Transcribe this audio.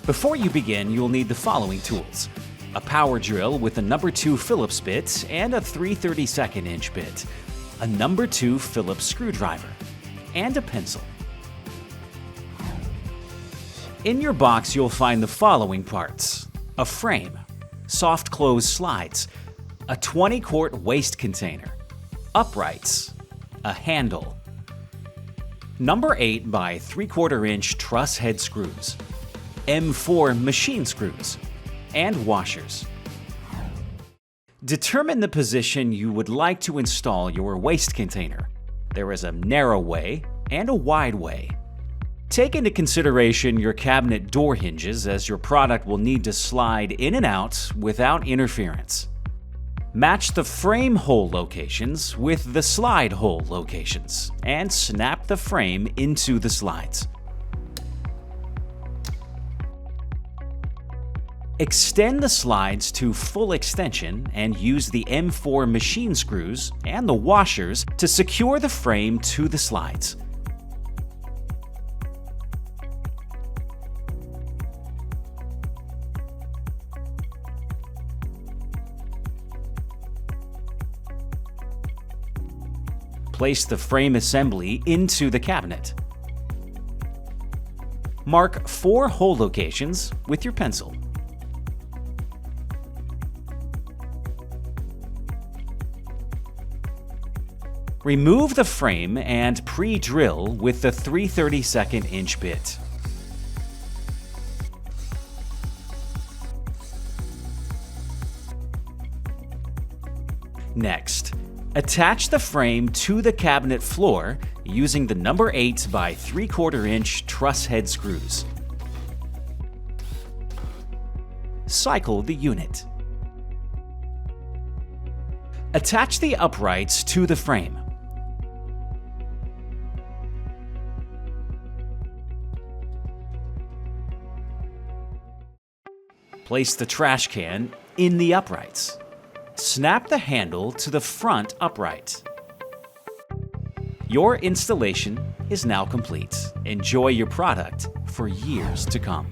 Before you begin, you'll need the following tools: a power drill with a number 2 Phillips bit and a 3/32 inch bit, a number 2 Phillips screwdriver, and a pencil. In your box, you'll find the following parts: a frame, soft close slides, a 20-quart waste container, uprights, a handle, number 8 by 3/4 inch truss head screws, M4 machine screws, and washers. Determine the position you would like to install your waste container. There is a narrow way and a wide way. Take into consideration your cabinet door hinges, as your product will need to slide in and out without interference. Match the frame hole locations with the slide hole locations and snap the frame into the slides. Extend the slides to full extension and use the M4 machine screws and the washers to secure the frame to the slides. Place the frame assembly into the cabinet. Mark 4 hole locations with your pencil. Remove the frame and pre-drill with the 3/32 inch bit. Next, attach the frame to the cabinet floor using the number 8 by 3/4 inch truss head screws. Cycle the unit. Attach the uprights to the frame. Place the trash can in the uprights. Snap the handle to the front upright. Your installation is now complete. Enjoy your product for years to come.